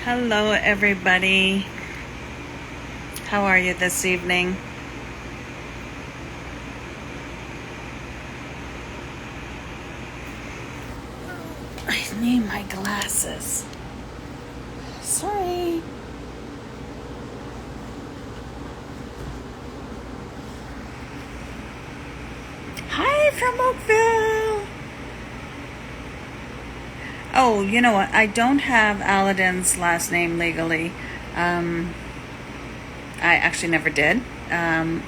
Hello, everybody. How are you this evening? I need my glasses. Sorry. Hi from Oakville. Oh, you know what? I don't have Aladdin's last name legally. Um, I actually never did. Um,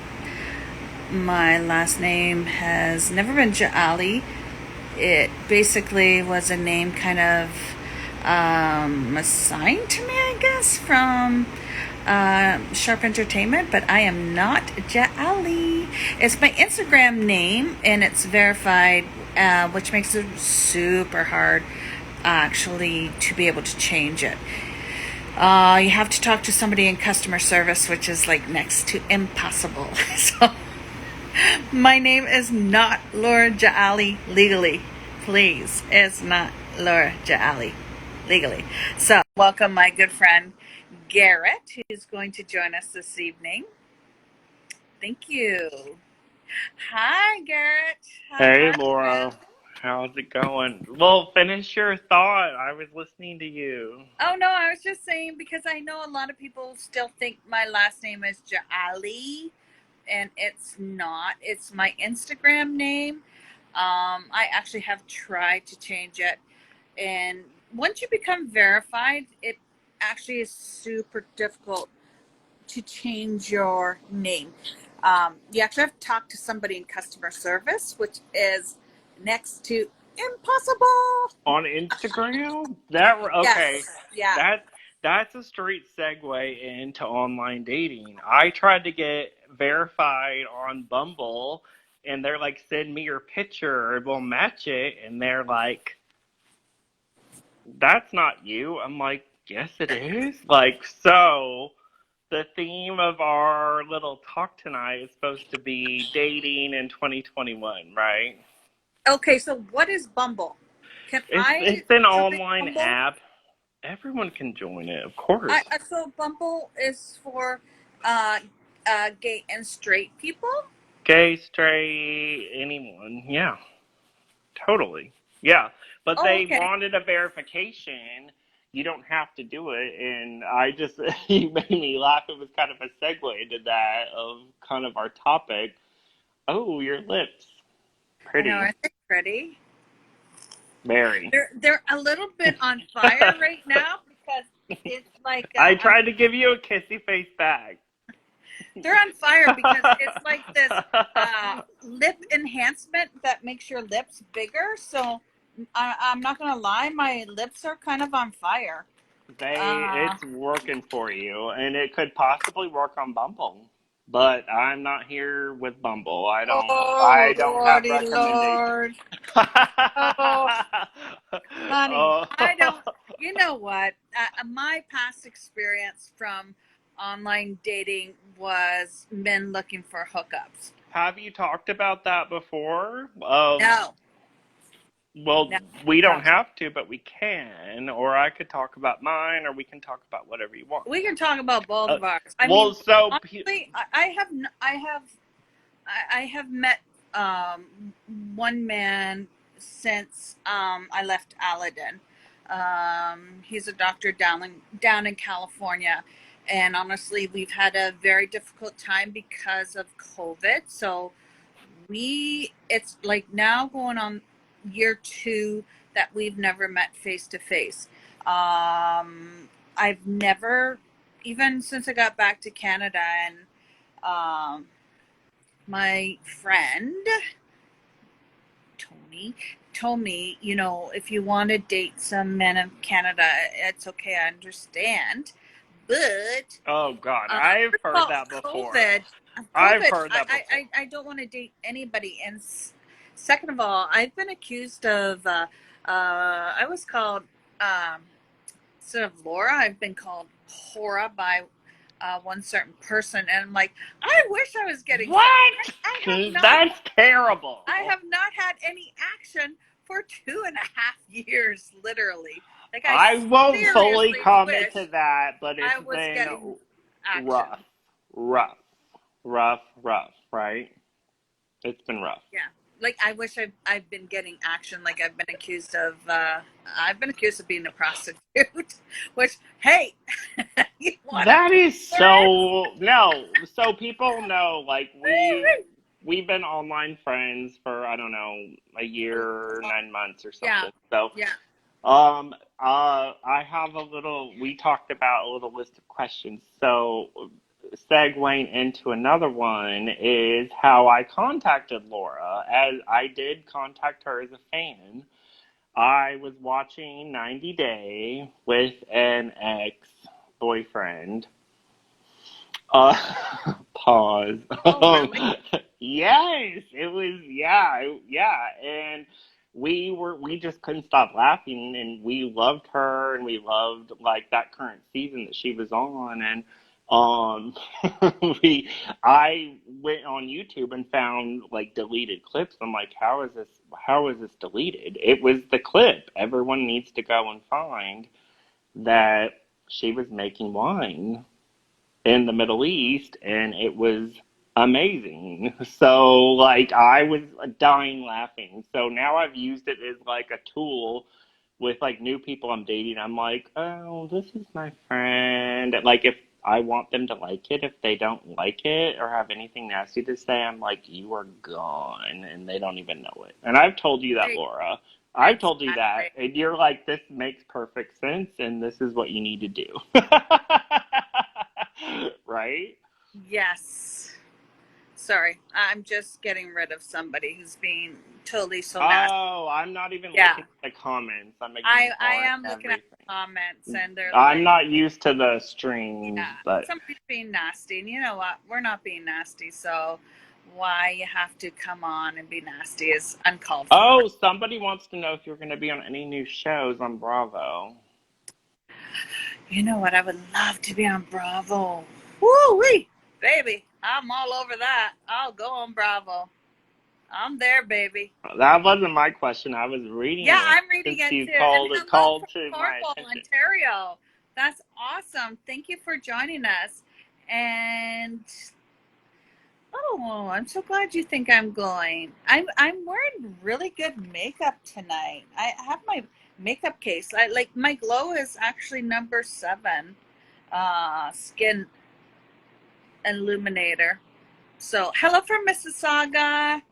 my last name has never been Ja'ali. It basically was a name kind of assigned to me, I guess, from Sharp Entertainment, but I am not Ja'ali. It's my Instagram name, and it's verified, which makes it super hard, actually, to be able to change it. You have to talk to somebody in customer service, which is like next to impossible. So my name is not Laura Ja'ali legally. Please, it's not Laura Ja'ali legally. So, welcome my good friend Garrett, who's going to join us this evening. Thank you. Hi, Garrett. Hey Hi, friend. Laura, how's it going? Well, finish your thought. I was listening to you. Oh, no, I was just saying because I know a lot of people still think my last name is Ja'ali, and it's not. It's my Instagram name. I actually have tried to change it, and once you become verified, it actually is super difficult to change your name. You actually have to talk to somebody in customer service, which is next to impossible. On Instagram? Okay. Yes, yeah. That that's a straight segue into online dating. I tried to get verified on Bumble and they're like, send me your picture, we'll match it, and they're like, that's not you. I'm like, yes it is. Like, so the theme of our little talk tonight is supposed to be dating in 2021, right? Okay, so what is Bumble? Can I It's an join online Bumble? app. Everyone can join it, of course. So Bumble is for gay and straight people. Gay, straight, anyone. Yeah, totally. Yeah, but Oh, they okay. wanted a verification. You don't have to do it, and I just you made me laugh. It was kind of a segue to that of kind of our topic. Oh, your lips, I know. pretty, Aren't they pretty? very. They're a little bit on fire right now because it's like I tried to give you a kissy face back. they're on fire because it's like this lip enhancement that makes your lips bigger. So I'm not gonna lie, my lips are kind of on fire. Uh, It's working for you, and it could possibly work on Bumble. But I'm not here with Bumble. oh I don't have lordy recommendations. lord! Oh honey, Oh. I don't. You know what? My past experience from online dating was men looking for hookups. Have you talked about that before? No, Well, no, we no. don't have to, but we can. Or I could talk about mine, or we can talk about whatever you want. We can talk about both Uh, of ours. I well, mean, so honestly, I have met one man since I left Aladdin. He's a doctor down in California, and honestly, we've had a very difficult time because of COVID. So it's like now going on year two that we've never met face to face. I've never, even since I got back to Canada, and um, my friend Tony told me, if you want to date some men in Canada, it's okay. I understand, but oh God, I've first of heard all, that before. I've COVID, heard that before. I don't want to date anybody. And second of all, I've been accused of, I was called, instead of Laura, I've been called Hora by one certain person. And I'm like, I wish I was getting some. What? That's I terrible. have not had any action for 2.5 years, literally. Like I I won't fully seriously comment to wish that, but I it's was been getting rough, action. rough, rough, right? It's been rough. Yeah. Like I wish I've been getting action. Like I've been accused of being a prostitute, which hey, you want to That pay is for it? so no. So people know, like we've been online friends for I don't know a year, 9 months or Yeah, something. So yeah. I have a little. We talked about a little list of questions. So segueing into another one is how I contacted Laura, as I did contact her as a fan. I was watching 90 Day with an ex boyfriend. Uh, pause. Oh, really? Yes, it was. Yeah, yeah, and we just couldn't stop laughing, and we loved her, and we loved like that current season that she was on, and um, we I went on YouTube and found like deleted clips. I'm like, how is this? How is this deleted? It was the clip. Everyone needs to go and find that she was making wine in the Middle East, and it was amazing. So, like, I was dying laughing. So now I've used it as like a tool with like new people I'm dating. I'm like, oh, this is my friend. Like, if I want them to like it, if they don't like it or have anything nasty to say, I'm like, you are gone, and they don't even know it. And I've told you that, Right. Laura. I've told you that, Exactly. and you're like, this makes perfect sense, and this is what you need to do. Right? Yes. Sorry, I'm just getting rid of somebody who's being totally so nasty. Oh, I'm not even Yeah, looking at the comments. I'm I ignoring am looking at everything. the comments, and they're I'm like, not used to the yeah, streams, but somebody's being nasty, and you know what? We're not being nasty, so why you have to come on and be nasty is uncalled for. oh, somebody wants to know if you're going to be on any new shows on Bravo. You know what? I would love to be on Bravo. Woo wee, baby! I'm all over that. I'll go on Bravo. I'm there, baby. That wasn't my question. I was reading Yeah, it I'm reading since it you too. And hello called from to my Cornwall, attention. Ontario. That's awesome. Thank you for joining us. And oh, I'm so glad you think I'm glowing. I'm wearing really good makeup tonight. I have my makeup case. I like my glow is actually number 7 skin illuminator. So, hello from Mississauga.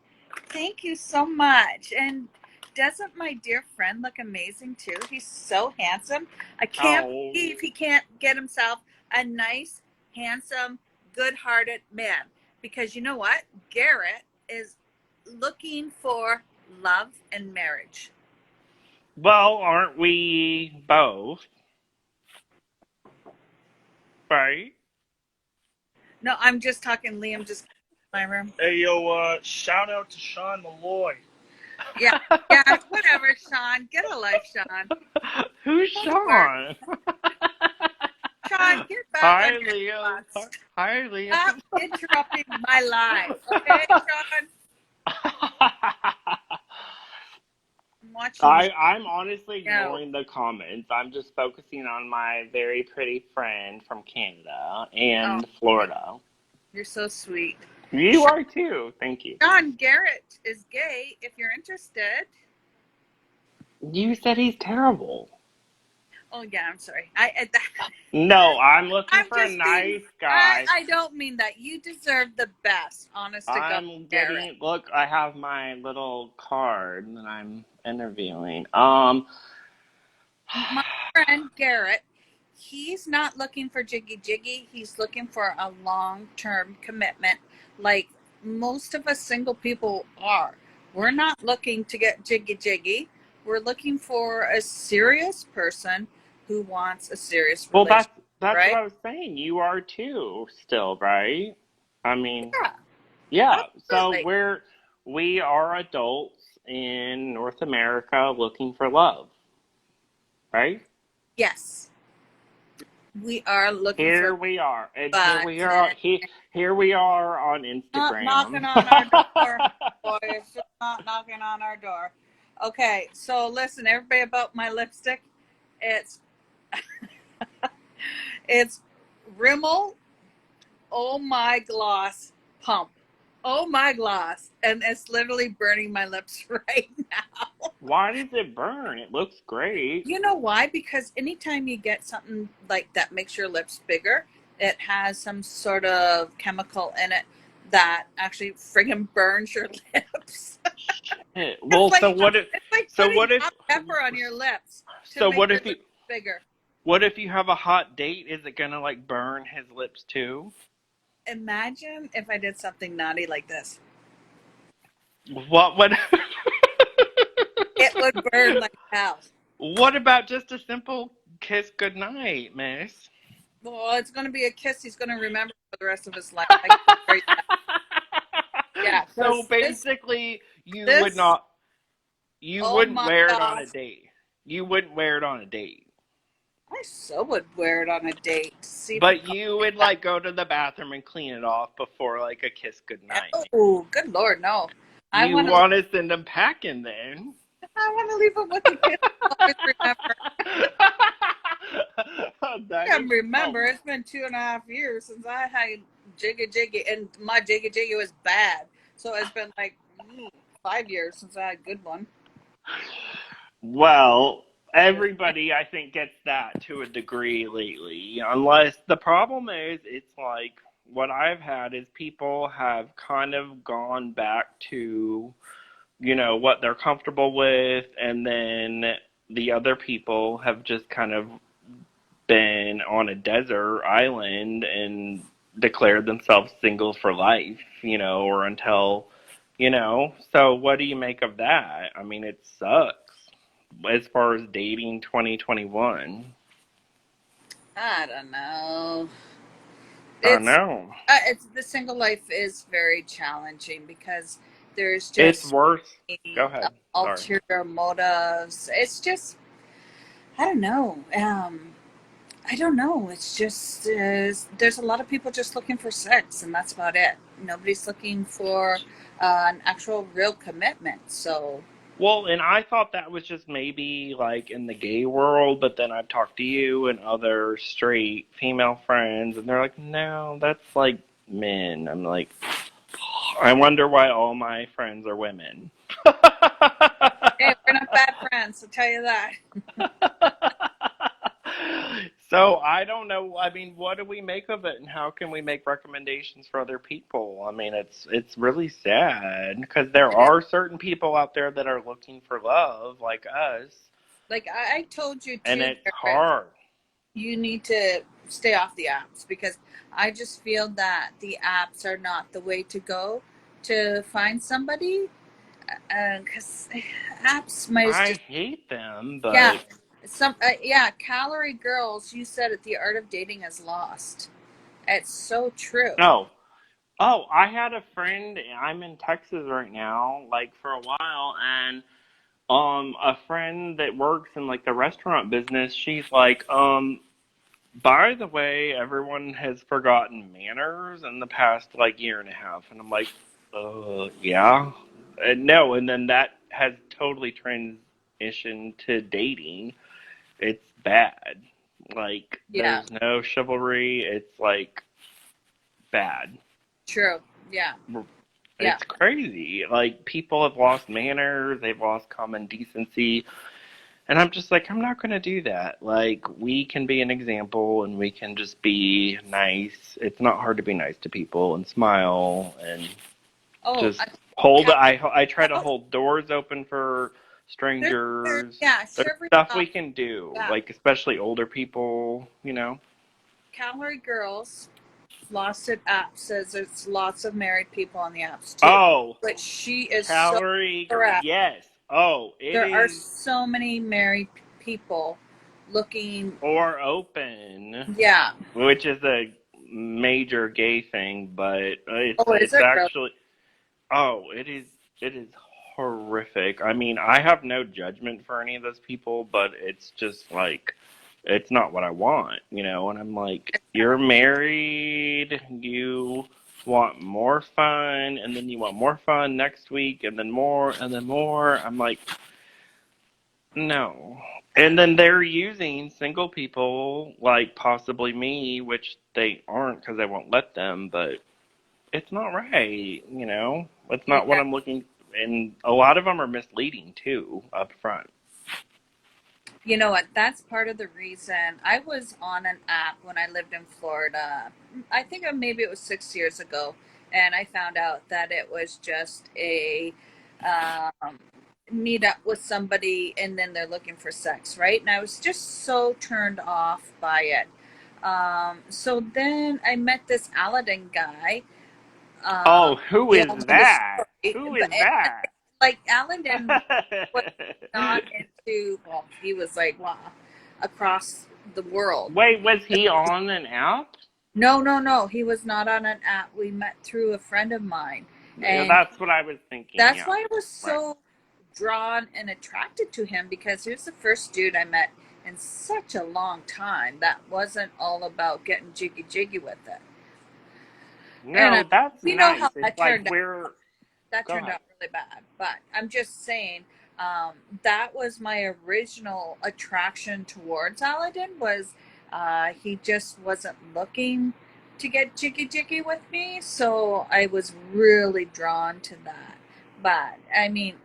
Thank you so much. And doesn't my dear friend look amazing too? He's so handsome. I can't Oh, believe he can't get himself a nice, handsome, good hearted man. Because you know what? Garrett is looking for love and marriage. well, aren't we both? Right? No, I'm just talking. Liam just came to my room. Hey, yo, shout out to Sean Malloy. Yeah, yeah, whatever, Sean. Get a life, Sean. Who's Go to work. Sean? Sean, get back on Hi, your Liam. butts. Hi, Liam. Stop interrupting my life, okay, Sean? I'm watching the I'm honestly show. ignoring the comments. I'm just focusing on my very pretty friend from Canada Oh, and Florida. you're so sweet. You are too. Thank you. Sean Garrett is gay. If you're interested. You said he's terrible. Oh yeah, I'm sorry. No, I'm looking I'm for a just being. nice guy. I don't mean that. You deserve the best. Honest to God, I'm Garrett. getting, look, I have my little card that I'm interviewing. My friend Garrett, he's not looking for jiggy jiggy. He's looking for a long term commitment, like most of us single people are. We're not looking to get jiggy jiggy. We're looking for a serious person who wants a serious Well, relationship, that's what right? I was saying. You are too, still, right? I mean, Yeah, yeah. So absolutely. we are adults in North America looking for love, right? Yes, we are looking for, Here we are, and but here we are on not Instagram. knocking on our door, boy. It's just not knocking on our door. Okay, so listen, everybody, about my lipstick. It's it's Rimmel Oh My Gloss Pump. Oh My Gloss. And it's literally burning my lips right now. Why does it burn? It looks great. You know why? Because anytime you get something like that makes your lips bigger, it has some sort of chemical in it that actually friggin' burns your lips. It's Well, like it's like so putting what if hot pepper on your lips to so make what your if you lips bigger. what if you have a hot date? Is it gonna like burn his lips too? Imagine if I did something naughty like this. What would It would burn like hell. What about just a simple kiss goodnight, miss? Well, it's going to be a kiss he's going to remember for the rest of his life. I can tell you that. Yeah, So because basically, this, you oh wouldn't my wear it on a gosh. date. You wouldn't wear it on a date. I so would wear it on a date to see if it But comes you would back. like go to the bathroom and clean it off before like a kiss goodnight. Oh, good Lord, no. I You want to. want to send them packing then. I want to leave him with the kiss. I'll always remember. That I is remember. It's been 2.5 years since I had Jiggy Jiggy, and my Jiggy Jiggy was bad. So it's been like 5 years since I had a good one. Well, everybody I think gets that to a degree lately. Unless the problem is it's like what I've had is people have kind of gone back to, what they're comfortable with, and then the other people have just kind of been on a desert island and declared themselves single for life, or until, So what do you make of that? I mean, it sucks as far as dating 2021. I don't know. I It's know. it's the single life is very challenging because there's It's just worse. Go many, ahead. Sorry. ulterior motives. It's just I don't know. I don't know. It's just there's a lot of people just looking for sex, and that's about it. Nobody's looking for an actual real commitment. So Well, and I thought that was just maybe like in the gay world, but then I've talked to you and other straight female friends, and they're like, no, that's like men. I'm like, I wonder why all my friends are women. hey, we're not bad friends. I'll tell you that. So I don't know. I mean, what do we make of it, and how can we make recommendations for other people? I mean, it's really sad because there It is. are certain people out there that are looking for love, like us, Like I told you and too, it's Garrett, hard. you need to stay off the apps because I just feel that the apps are not the way to go to find somebody. Because apps might I just hate them, yeah, but calorie girls. You said it. The art of dating is lost. It's so true. no. Oh, I had a friend. I'm in Texas right now, like for a while, and a friend that works in like the restaurant business. She's like, by the way, everyone has forgotten manners in the past like year and a half, and I'm like, yeah, no, and then that has totally transitioned to dating. It's bad. Like, Yeah, there's no chivalry. It's like bad. true. Yeah, yeah. It's crazy. Like, people have lost manners, they've lost common decency. And I'm just like, I'm not going to do that. Like, we can be an example and we can just be nice. It's not hard to be nice to people and smile and Oh, just hold. cal- I try to hold doors open for strangers. yeah, There's sure. stuff we can do, Yeah, like especially older people. calorie girls. Lost it app says there's lots of married people on the apps too, Oh, but she is so calorie, correct. yes. Oh, it There are is. so many married people looking. Or open, Yeah. which is a major gay thing, but it's Oh, is it's it really? actually it is horrific. I mean, I have no judgment for any of those people, but it's just like it's not what I want. And I'm like, you're married, you want more fun, and then you want more fun next week, and then more, and then more. I'm like, no. And then they're using single people, like possibly me, which they aren't because they won't let them, but it's not right, you know? It's not what Yeah. I'm looking. And a lot of them are misleading too, up front. You know what? That's part of the reason I was on an app when I lived in Florida. I think maybe it was 6 years ago, and I found out that it was just a um, meet up with somebody, and then they're looking for sex, right? And I was just so turned off by it. So then I met this Aladdin guy. Oh, who He is told me the that? story, Who but is that? like Aladdin was not into, well, he was like, wow, across the world. Wait, was he on an app? No, no, no. He was not on an app. We met through a friend of mine. Yeah, And that's what I was thinking, that's yeah. why I was Right. so drawn and attracted to him because he was the first dude I met in such a long time that wasn't all about getting jiggy jiggy with it. And No, that's we know how nice. It's that like turned out. we're. That Go turned ahead. out really bad. But I'm just saying, that was my original attraction towards Aladdin was he just wasn't looking to get jiggy jiggy with me, so I was really drawn to that. But I mean,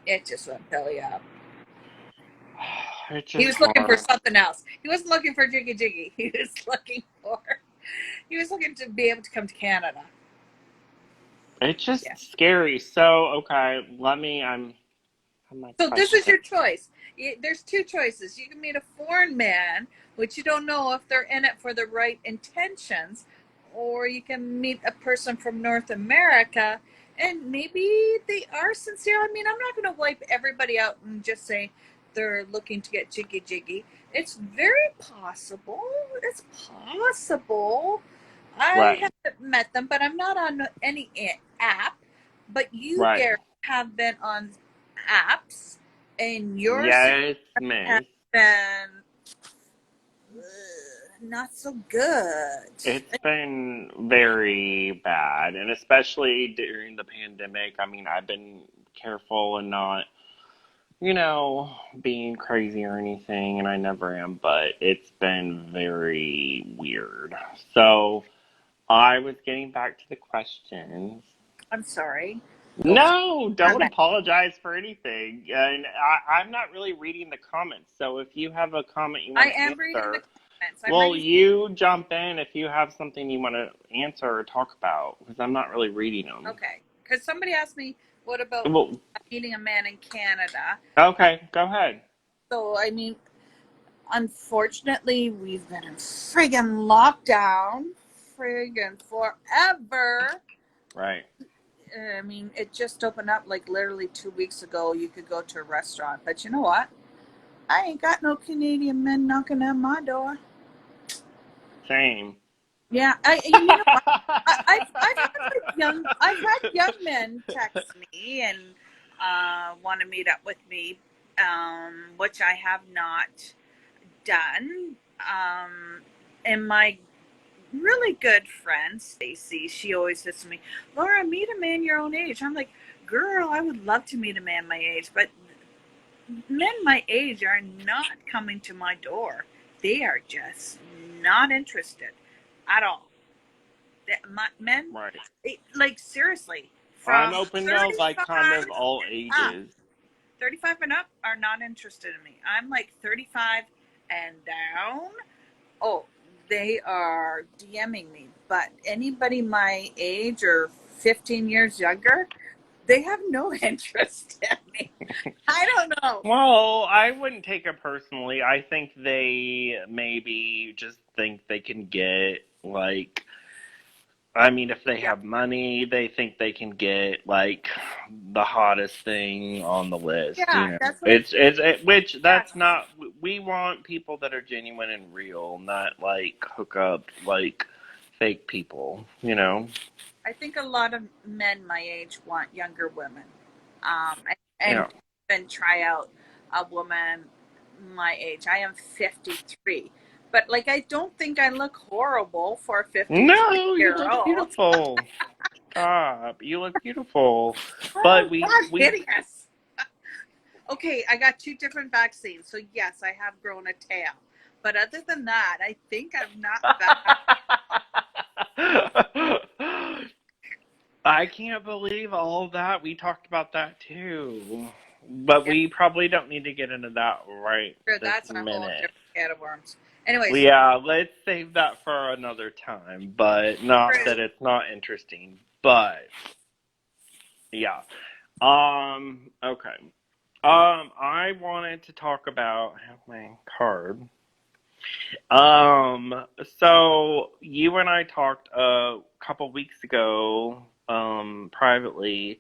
it just went belly up. It's He just was looking for hard. something else. He wasn't looking for jiggy jiggy. He was looking to be able to come to Canada. It's Yeah. just scary. So, okay, have my So this is question. your choice. There's two choices. You can meet a foreign man, which you don't know if they're in it for the right intentions, or you can meet a person from North America and maybe they are sincere. I mean, I'm not going to wipe everybody out and just say they're looking to get jiggy jiggy. It's very possible. It's possible. I Right, haven't met them, but I'm not on any app. But you, right. Gary, have been on apps, and yours Yes, have miss. been not so good. It's been very bad, and especially during the pandemic. I mean, I've been careful and not, being crazy or anything, and I never am, but it's been very weird. So, I was getting back to the questions. I'm sorry. Oh, No, I'm don't back. apologize for anything. And I'm not really reading the comments, so if you have a comment you I want to am reading the answer, comments. I'm well, reading. you jump in if you have something you want to answer or talk about, because I'm not really reading them. Okay, because somebody asked me, "What about Well, meeting a man in Canada?" Uh, okay, go ahead. so, I mean, unfortunately, we've been in friggin' lockdown, friggin' forever. Right. I mean, it just opened up like literally 2 weeks ago. You could go to a restaurant, but you know what? I ain't got no Canadian men knocking at my door. Same. Yeah, you know what? I've had young men text me and want to meet up with me, which I have not done. And my really good friend Stacy, she always says to me, "Laura, meet a man your own age." I'm like, "Girl, I would love to meet a man my age, but men my age are not coming to my door. They are just not interested at all. Men, Right. like seriously, I'm from open to like 35 kind of all up, ages. 35 and up are not interested in me. I'm like 35 and down. Oh, they are DMing me. But anybody my age or 15 years younger, they have no interest in me. I don't know. Well, I wouldn't take it personally. I think they maybe just think they can get like I mean, if they Yeah, have money, they think they can get like the hottest thing on the list. yeah, that's what Which yes. that's not. We want people that are genuine and real, not like hook up like fake people. You know. I think a lot of men my age want younger women, and Yeah. even try out a woman my age. I am 53, but like I don't think I look horrible for a 53 No, you year look old. beautiful. Stop. You look beautiful. But Oh, we God, we hideous. Okay, I got 2 different vaccines. So yes, I have grown a tail. But other than that, I think I'm not bad. I can't believe all of that. We talked about that too. But Yeah, we probably don't need to get into that right sure, this that's a whole minute. different can of worms. Anyways, Yeah, let's save that for another time. But not true. that it's not interesting. But yeah. Okay. I wanted to talk about I have my card. So you and I talked a couple weeks ago, privately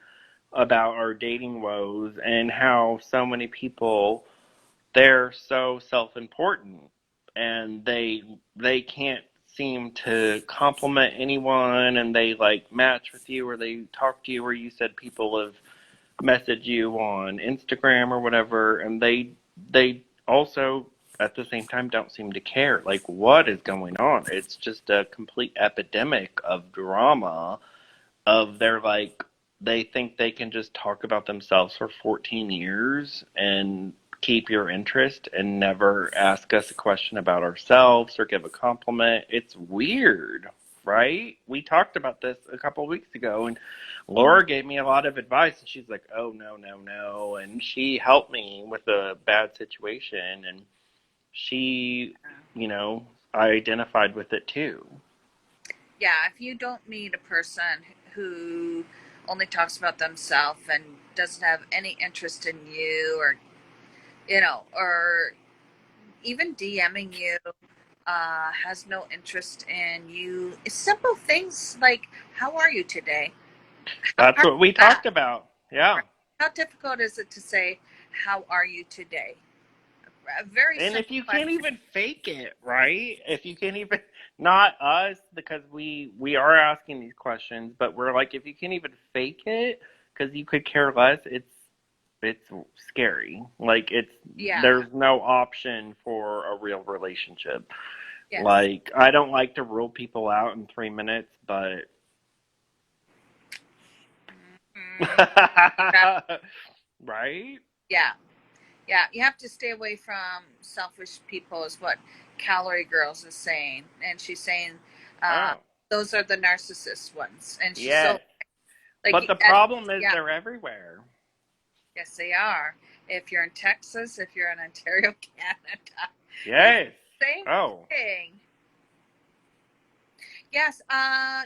about our dating woes and how so many people they're so self-important and they can't seem to compliment anyone and they like match with you or they talk to you or you said people have messaged you on Instagram or whatever and they also at the same time don't seem to care. Like what is going on? It's just a complete epidemic of drama of they're like they think they can just talk about themselves for 14 years and keep your interest and never ask us a question about ourselves or give a compliment. It's weird, right? We talked about this a couple of weeks ago and Laura gave me a lot of advice and she's like, "Oh no, no, no." And she helped me with a bad situation and she, you know, I identified with it too. Yeah, if you don't meet a person who only talks about themselves and doesn't have any interest in you or or even DMing you, has no interest in you. It's simple things like, how are you today? How That's are what we you at? talked about. Yeah. Right? How difficult is it to say, how are you today? A very And if simple you can't question. even fake it, right? If you can't even, not us, because we are asking these questions, but we're like, if you can't even fake it, because you could care less, it's scary. Like it's Yeah, there's no option for a real relationship. yes. Like I don't like to rule people out in 3 minutes, but Mm, right? yeah, yeah. You have to stay away from selfish people, is what Calorie Girls is saying. And she's saying, uh, Oh, those are the narcissist ones. And she's so, yes. like, But the problem is yeah, they're everywhere. yes, they are. If you're in Texas, if you're in Ontario, Canada, it's Yes. the same Oh, thing. Yes,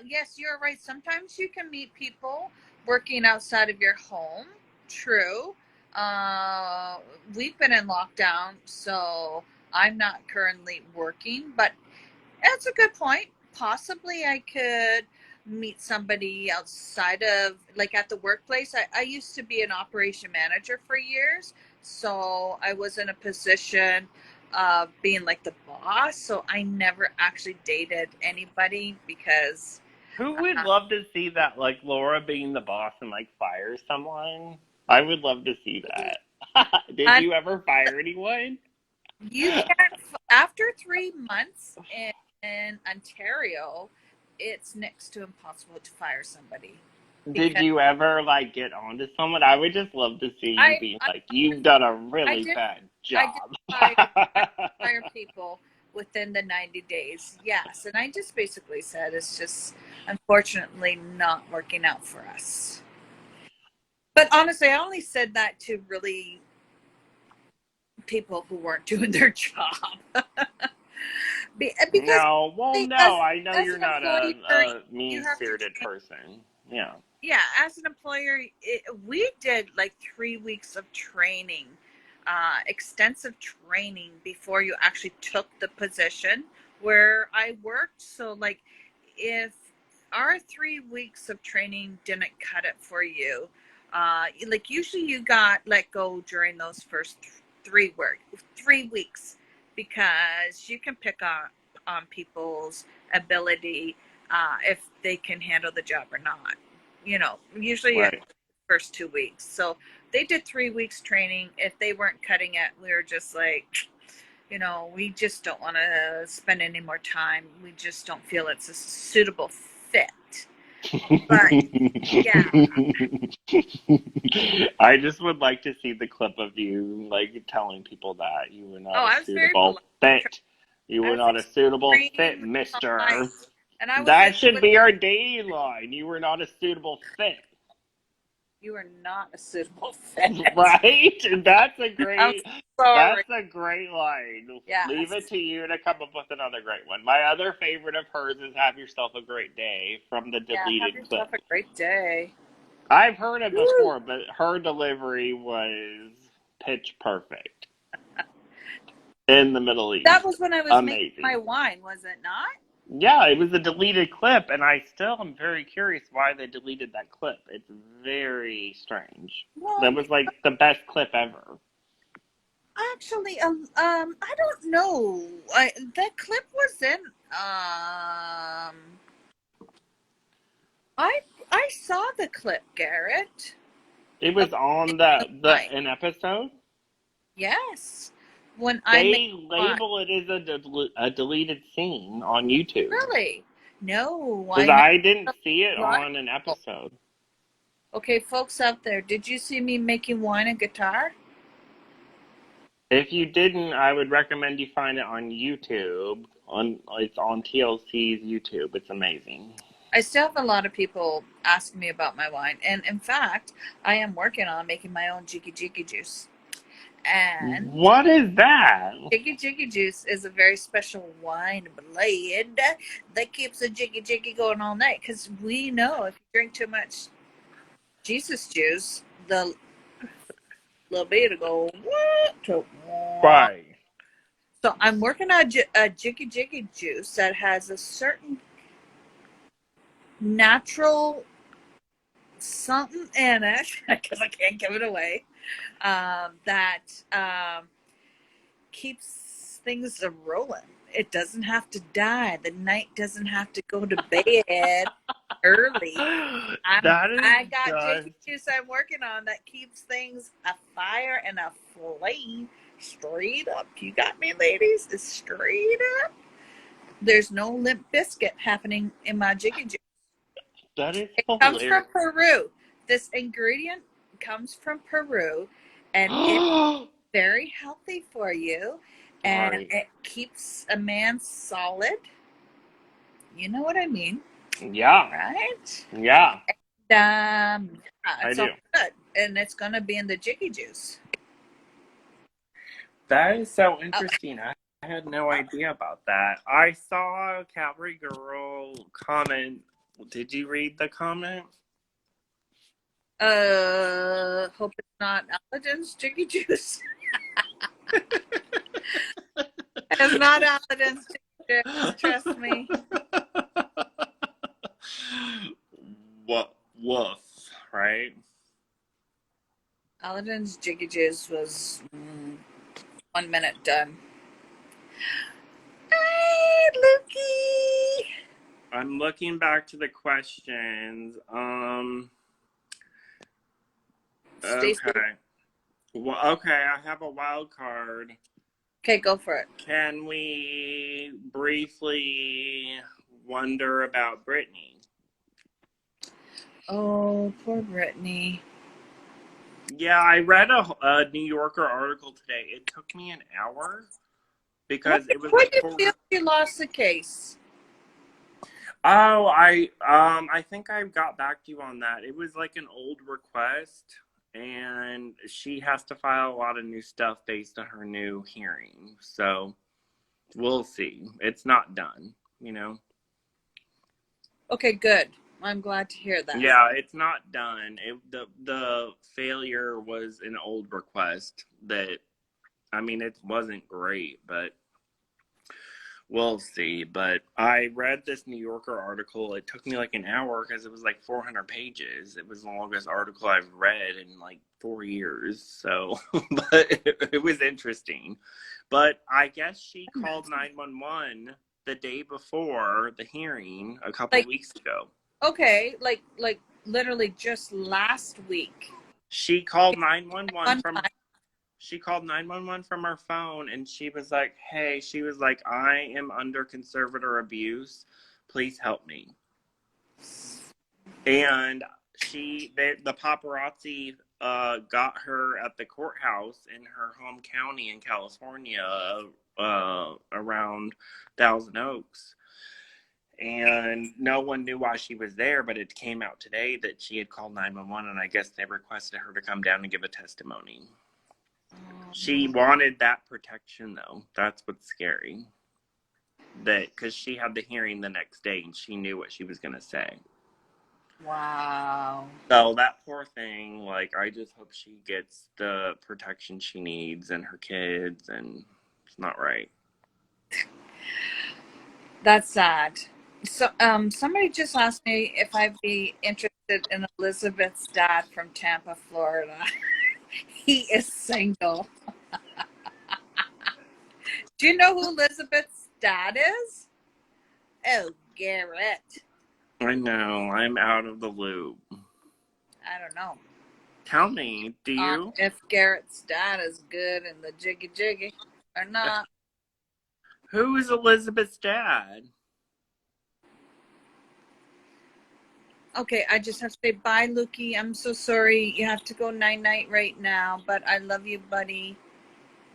yes, you're right. Sometimes you can meet people working outside of your home. True. Uh, we've been in lockdown, so I'm not currently working, but that's a good point. Possibly I could meet somebody outside of, like, at the workplace. I used to be an operation manager for years, so I was in a position of being like the boss. So I never actually dated anybody because, who would uh, love to see that? Like Laura being the boss and like fire someone? I would love to see that. Did and you ever fire anyone? you can't, after 3 months in Ontario, it's next to impossible to fire somebody Did because you ever like get onto someone? I would just love to see you I, being I like, you've done a I really did bad I did job. fire I did fire people within the 90 days. Yes, and I just basically said it's just unfortunately not working out for us. But honestly, I only said that to really people who weren't doing their job. Because No, well, as no, I know as you're an not employer, a you have to mean-spirited person. Yeah. yeah, as an employer, we did like 3 weeks of training, extensive training before you actually took the position where I worked. So, like, if our 3 weeks of training didn't cut it for you, like, usually you got let go during those first 3 weeks because you can pick on people's ability, if they can handle the job or not. Usually at Right. the first 2 weeks. So they did 3 weeks training. If they weren't cutting it, we were just like, we just don't want to spend any more time. We just don't feel it's a suitable fit. But yeah. I just would like to see the clip of you like telling people that you were Oh, not a I was very suitable polite. fit. You I were was not a suitable fit, extremely polite, mister. and I was That in should with be our dating line. You were not a suitable fit. you are not a suitable fit. Right? I'm sorry. That's a great line. Leave it Yes. to you to come up with another great one. My other favorite of hers is Have Yourself a Great Day from the Yeah. Have deleted yourself clip. a great day. I've heard it Woo. before, but her delivery was pitch perfect in the Middle That East. was when I was making my Amazing. wine, was it not? Yeah, it was a deleted clip, and I still am very curious why they deleted that clip. It's very strange. Well, That was like the best clip ever. actually, I don't know. That clip was in. I I saw the clip, Garrett. It Of was on the the wine. an episode. Yes, when I made They wine. label it as a deleted scene on YouTube. Really? No, Because I made I didn't see it wine. on an episode. Okay, folks out there, did you see me making wine and guitar? If you didn't, I would recommend you find it on YouTube. It's on TLC's YouTube. It's amazing. I still have a lot of people asking me about my wine, and in fact, I am working on making my own jiggy jiggy juice. And What is that? jiggy jiggy juice is a very special wine blend that keeps the jiggy jiggy going all night. Because we know if you drink too much Jesus juice, the libido go what to what. Right. So I'm working on a jiggy jiggy juice that has a certain natural something in it because I can't give it away. That keeps things rolling. It doesn't have to die. The night doesn't have to go to bed early. That is I got just jiggy juice I'm working on that keeps things afire and aflame. Straight up. You got me, ladies? It's straight up. There's no limp biscuit happening in my jiggy juice. that is It comes from hilarious. Peru. This ingredient comes from Peru, and it's very healthy for you, and Right. it keeps a man solid. You know what I mean, Yeah. right? Yeah. Yeah, I it's do. all good, and it's gonna be in the jiggy juice. That is so Oh, interesting. I had no idea about that. I saw a Calvary Girl comment. Did you read the comment? hope it's not Aladdin's jiggy juice. It's not Aladdin's jiggy juice. Trust me. What woof, right? Aladdin's jiggy juice was 1 minute done. Hi, Lukey. I'm looking back to the questions. Stacy. Okay. Well, okay, I have a wild card. Okay, go for it. Can we briefly wonder about Brittany? Oh, poor Brittany. Yeah, I read a New Yorker article today. It took me an hour because it was What like do you feel she lost the case? Oh, I think I got back to you on that. It was like an old request, and she has to file a lot of new stuff based on her new hearing. So we'll see. It's not done, you know? Okay, good. I'm glad to hear that. Yeah, it's not done. The failure was an old request that, I mean, it wasn't great, but we'll see. But I read this New Yorker article. It took me like an hour because it was like 400 pages. It was the longest article I've read in like 4 years. So, but it was interesting. But I guess she called 911 the day before the hearing a couple Like, weeks ago. okay, like literally just last week. She called 911 from Online. she called 911 from her phone, and she was like, hey, she was like, I am under conservator abuse. Please help me. And the paparazzi got her at the courthouse in her home county in California, around Thousand Oaks. And no one knew why she was there, but it came out today that she had called 911, and I guess they requested her to come down and give a testimony. She wanted that protection, though. That's what's scary. Because she had the hearing the next day, and she knew what she was going to say. Wow. So that poor thing, like, I just hope she gets the protection she needs and her kids, and it's not right. That's sad. So, somebody just asked me if I'd be interested in Elizabeth's dad from Tampa, Florida. He is single. Do you know who Elizabeth's dad is? Oh, Garrett. I know, I'm out of the loop. I don't know. Tell me, do you? If Garrett's dad is good in the jiggy jiggy or not. Who is Elizabeth's dad? Okay, I just have to say bye, Lukey. I'm so sorry. You have to go night-night right now, but I love you, buddy.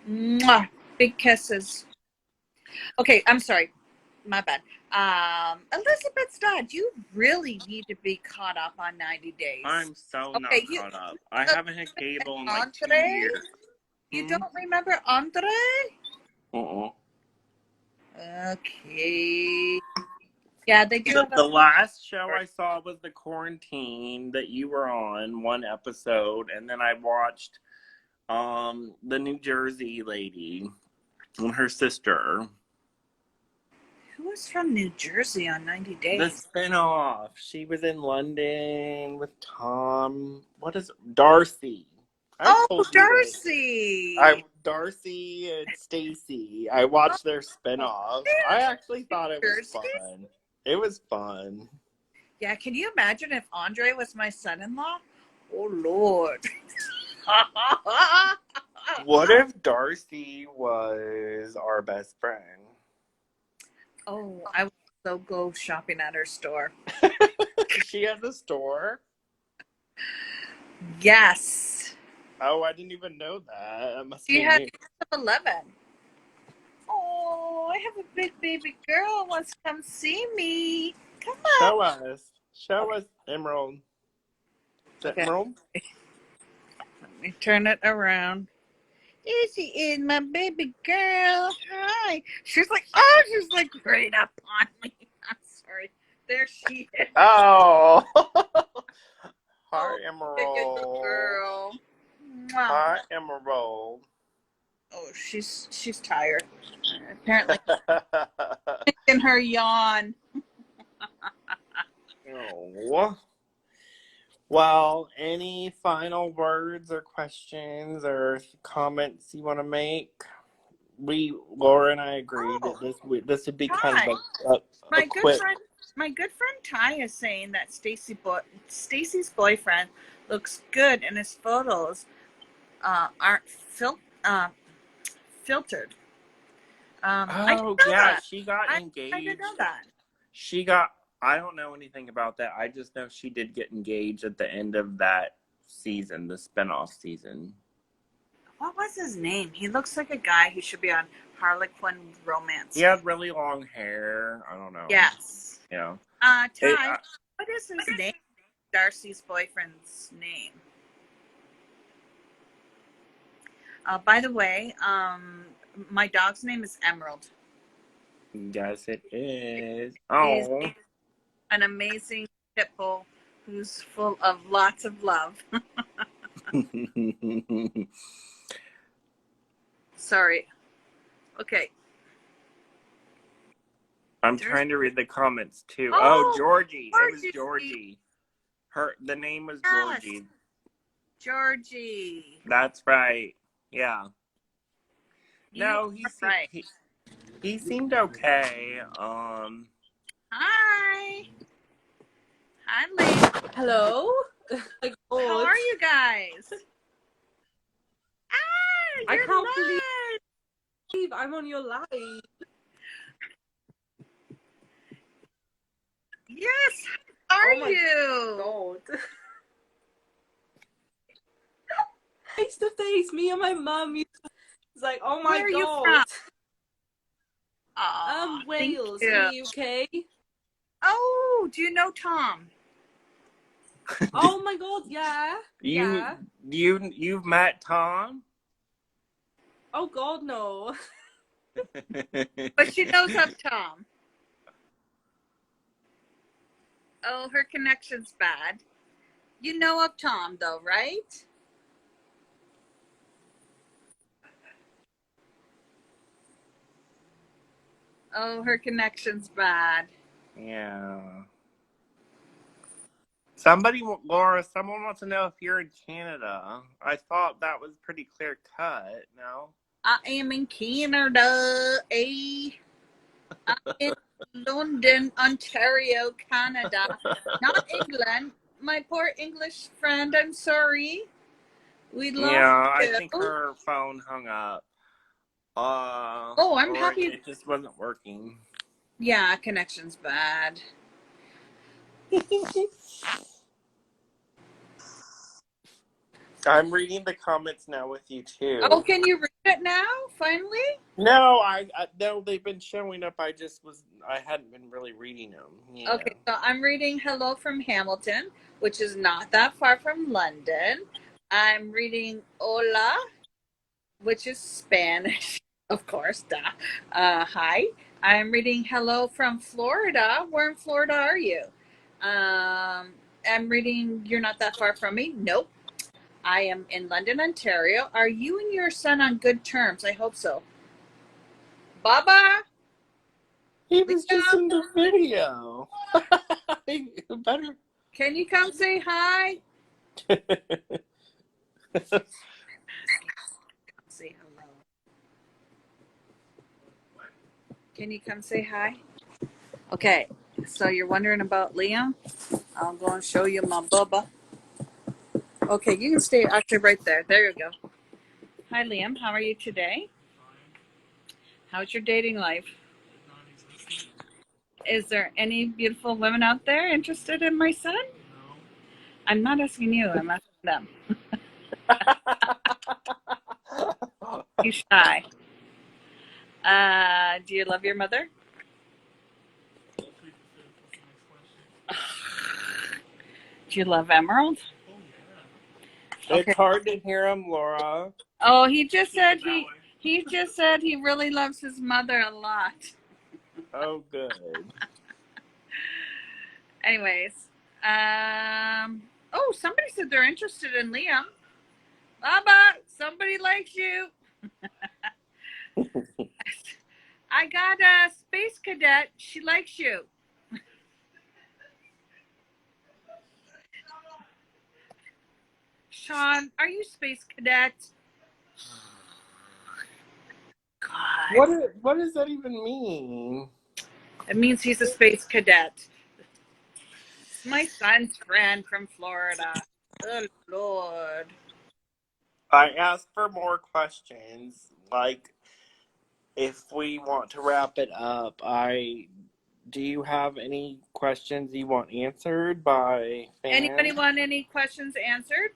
Mwah! Big kisses. Okay, I'm sorry. My bad. Elizabeth's dad, you really need to be caught up on 90 Days. I'm so not caught up. I haven't had cable in like 2 years. You don't remember Andre? Uh-uh. Okay. Yeah, they do. The last show I saw was The Quarantine that you were on, one episode, and then I watched the New Jersey lady and her sister. Who was from New Jersey on 90 Days? The spinoff. She was in London with Tom. What is it? Darcy? Darcy! Darcy and Stacy. I watched their spinoff. I actually thought it was fun. It was fun. Yeah, can you imagine if Andre was my son-in-law? Oh, Lord. What if Darcy was our best friend? Oh, I would so go shopping at her store. She has a store? Yes. Oh, I didn't even know that. That must She be had new. 11. Oh, I have a big baby girl who wants to come see me. Come on. Show us. Show us Emerald. Is that Emerald? Let me turn it around. Here she is, my baby girl. Hi. She's like right up on me. I'm sorry. There she is. Oh. Hi, Emerald. Good girl. Hi, Emerald. Oh, she's tired. Apparently, making her yawn. Oh. Well, any final words or questions or comments you want to make? Laura and I agreed that this would be kind of a quick. My good friend Ty is saying that Stacy's boyfriend looks good and his photos aren't filtered. She got engaged. I didn't know that. I don't know anything about that. I just know she did get engaged at the end of that season, the spinoff season. What was his name? He looks like a guy who should be on Harlequin Romance. He had really long hair. I don't know. Yes. Yeah. Ty, what is his name? Darcy's boyfriend's name. By the way, my dog's name is Emerald. Yes, it is. Oh. He's an amazing pit bull who's full of lots of love. Sorry. Okay. I'm trying to read the comments too. Oh, Georgie. It was Georgie. The name was Georgie. Georgie. That's right. Yeah. No, he seemed okay. Hi, lady. Hello. How are you guys? I can't believe I'm on your live. Yes. are Oh my you? God. Face to face, me and my mom. It's like, oh my Where are you God. from? Aw, thank Wales in you. the UK. Oh, do you know Tom? Oh my God, yeah. Yeah. You've met Tom? Oh God, no. But she knows of Tom. Oh, her connection's bad. You know of Tom, though, right? Oh, her connection's bad. Yeah. Laura, someone wants to know if you're in Canada. I thought that was pretty clear cut, no? I am in Canada, eh? I'm in London, Ontario, Canada. Not England. My poor English friend, I'm sorry. We love Yeah, I you. think her phone hung up. Oh, I'm Or happy. it just wasn't working. Yeah, connection's bad. I'm reading the comments now with you too. Oh, can you read it now? Finally? No, no, they've been showing up. I hadn't been really reading them. Yeah. Okay, so I'm reading Hello from Hamilton, which is not that far from London. I'm reading Hola, which is Spanish, of course, duh. Hi. I'm reading Hello from Florida. Where in Florida are you? I'm reading You're Not That Far From Me. Nope. I am in London, Ontario. Are you and your son on good terms? I hope so. Baba? He was just in the video. Better. Can you come say hi? Say hello. Can you come say hi? Okay, so you're wondering about Liam? I'll go and show you my Bubba. Okay, you can stay actually right there. There you go. Hi, Liam. How are you today? How's your dating life? Is there any beautiful women out there interested in my son? No. I'm not asking you. I'm asking them. You shy. Do you love your mother? Do you love Emerald? It's hard to hear him, Laura. Oh, he just said he really loves his mother a lot. Oh, good. Anyways, oh, somebody said they're interested in Liam. Baba, somebody likes you. I got a space cadet. She likes you. Sean, are you space cadet? God. What does that even mean? It means he's a space cadet. It's my son's friend from Florida. Oh, Lord. I asked for more questions. Like, if we want to wrap it up, do you have any questions you want answered by fans? Anybody want any questions answered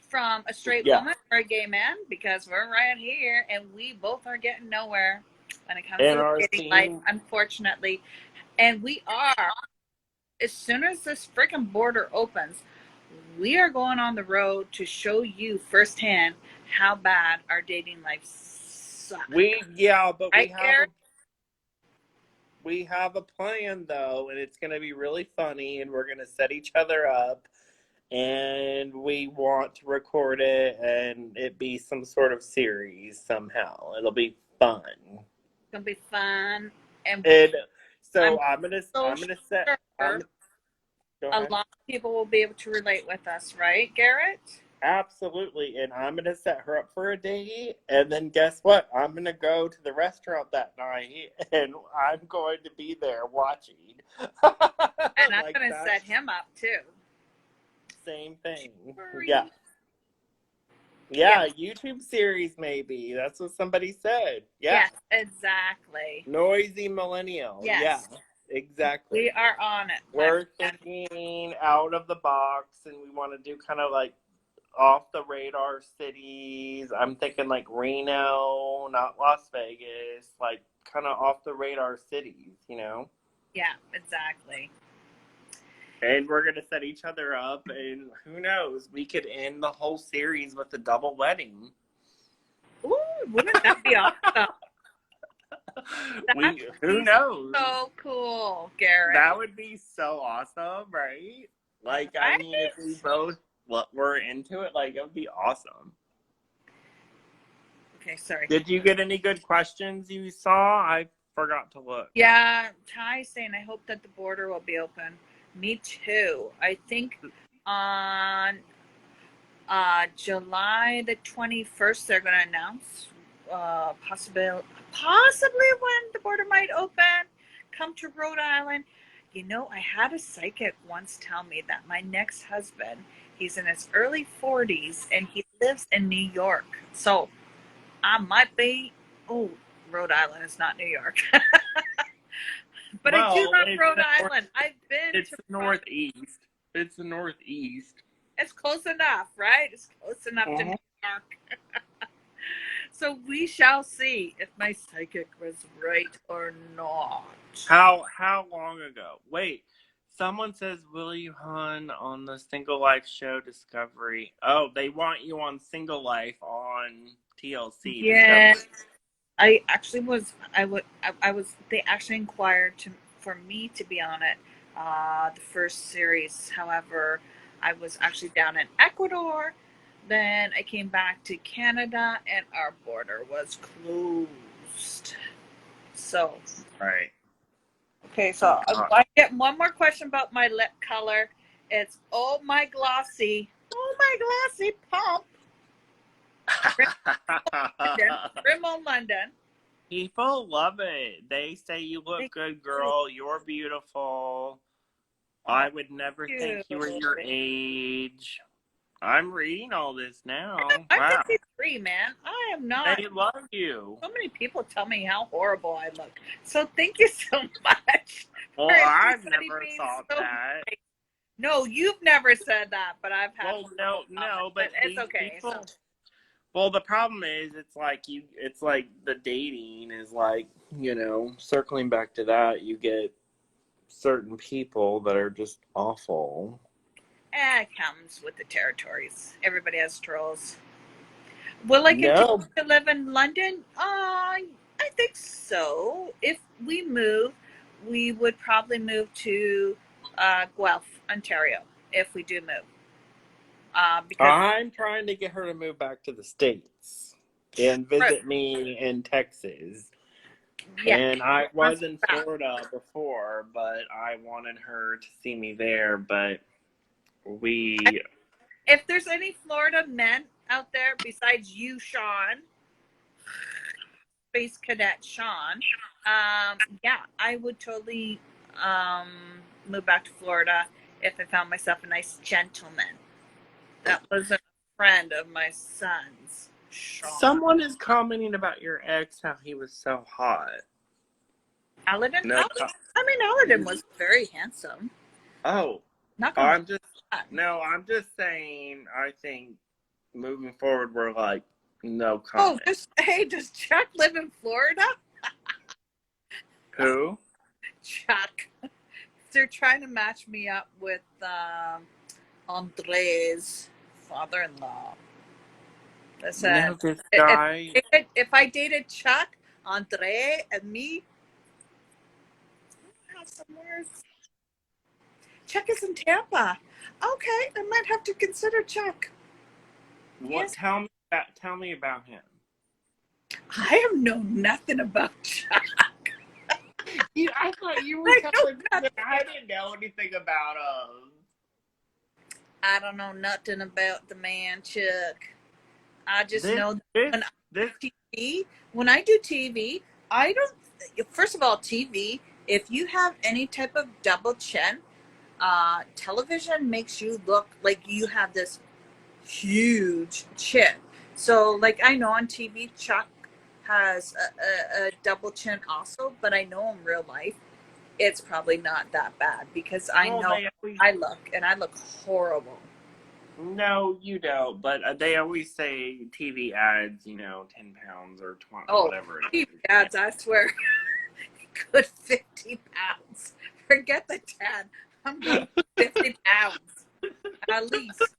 from a straight woman or a gay man? Because we're right here and we both are getting nowhere when it comes to dating life, unfortunately. And we are, as soon as this freaking border opens, we are going on the road to show you firsthand how bad our dating life sucks. We have a plan though, and it's going to be really funny, and we're going to set each other up, and we want to record it and it be some sort of series somehow. It'll be fun. It's going to be fun. And so I'm going to set a lot of people will be able to relate with us, right, Garrett? Absolutely, and I'm going to set her up for a date, and then guess what? I'm going to go to the restaurant that night, and I'm going to be there watching. And I'm going to set him up, too. Same thing. Yeah. Yeah, YouTube series maybe. That's what somebody said. Yeah. Yes, exactly. Noisy millennial. Yes. Yeah. exactly. We are on it. We're thinking out of the box, and we want to do kind of like off the radar cities. I'm thinking like Reno, not Las Vegas, like kind of off the radar cities, you know? Yeah, exactly. And we're going to set each other up, and who knows, we could end the whole series with a double wedding. Ooh, wouldn't that be awesome? Who knows? So cool, Garrett. That would be so awesome, right? Like, I mean, if we both were into it, like, it would be awesome. Okay, sorry. Did you get any good questions you saw? I forgot to look. Yeah, Ty's saying, I hope that the border will be open. Me too. I think on July the 21st, they're going to announce possibly when the border might open. Come to Rhode Island. You know, I had a psychic once tell me that my next husband, he's in his early 40s and he lives in New York. So I might be, Rhode Island is not New York. But well, I do love Rhode Island. I've been to the Northeast. It's the Northeast. It's close enough, right? It's close enough to New York. So we shall see if my psychic was right or not. How long ago? Wait, someone says, will you hun on the Single Life show Discovery? Oh, they want you on Single Life on TLC. Yeah. Discovery. I actually was. They actually inquired for me to be on it, the first series. However, I was actually down in Ecuador. Then I came back to Canada, and our border was closed. So. Right. Okay, so I get one more question about my lip color. It's oh my glossy pump. Rimmel London. People love it. They say you look good, girl. You're beautiful. I would never think you were your age. I'm reading all this now. I'm 53, man. I am not. They love you. So many people tell me how horrible I look. So thank you so much. Well, I've never thought that. Great. No, you've never said that, but I've had. Well, no, but it's okay. People, well, the problem is, it's like the dating is like, you know, circling back to that, you get certain people that are just awful. It comes with the territories. Everybody has trolls. Will I continue to live in London? I think so. If we move, we would probably move to Guelph, Ontario, if we do move. Because I'm trying to get her to move back to the States and visit me in Texas. Yeah. And I was in Florida before, but I wanted her to see me there, but if there's any Florida men out there besides you, Sean, Space Cadet Sean, yeah, I would totally move back to Florida if I found myself a nice gentleman that was a friend of my son's. Sean. Someone is commenting about your ex, how he was so hot. Aladdin? No. I mean, Aladdin was very handsome. Oh. I'm just saying, I think moving forward, we're like, no comment. Oh, does Chuck live in Florida? Who? Chuck. They're trying to match me up with Andre's father-in-law. Listen, if I dated Chuck, Andre, and me, have some words. Chuck is in Tampa. Okay, I might have to consider Chuck. What? Yes. Tell me about him. I have known nothing about Chuck. I thought you were telling me that I didn't know anything about him. I don't know nothing about the man, Chuck. I just know that when I do TV, I don't. First of all, TV. If you have any type of double chin, television makes you look like you have this huge chin. So, like, I know on TV, Chuck has a double chin also, but I know in real life, it's probably not that bad because I Well, know they always I look horrible. no, you don't. But they always say TV ads, 10 pounds or 20, Oh, whatever it gee, is. dads, I swear, good 50 pounds. Forget the 10. I'm going 50 pounds at least.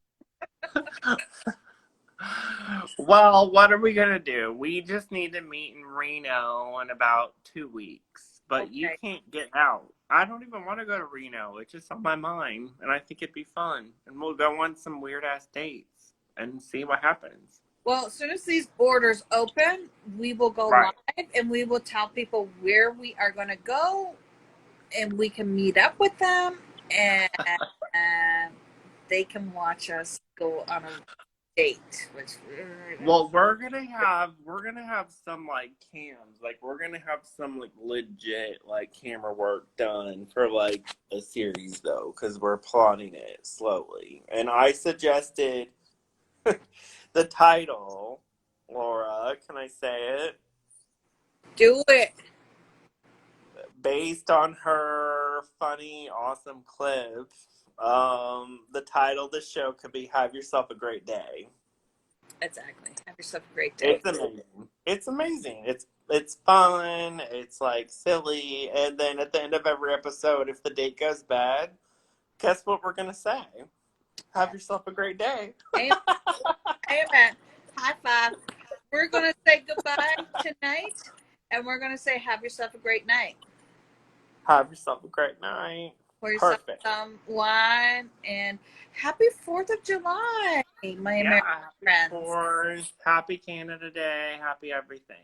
Well, what are we gonna do? We just need to meet in Reno in about 2 weeks. But you Okay. can't get out. I don't even want to go to Reno. It's just on my mind, and I think it'd be fun. And we'll go on some weird ass dates and see what happens. Well, as soon as these borders open, we will go Right. live and we will tell people where we are going to go and we can meet up with them and they can watch us go on a date. Well, we're gonna have some like cams, like we're gonna have some like legit like camera work done for like a series though, because we're plotting it slowly. And I suggested the title, Laura. Can I say it? Do it. Based on her funny, awesome clip. The title of the show could be "Have Yourself a Great Day." Exactly. Have yourself a great day. It's amazing. It's amazing. It's fun. It's like silly, and then at the end of every episode, if the date goes bad, guess what we're gonna say? Have yourself a great day. Amen. Amen. High five. We're going to say goodbye tonight and we're going to say have yourself a great night. Have yourself a great night. Pour yourself Perfect. some wine and happy 4th of July, my Yeah. American Happy friends. 4th. Happy Canada Day. Happy everything.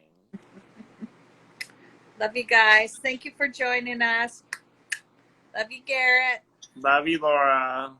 Love you guys. Thank you for joining us. Love you, Garrett. Love you, Laura.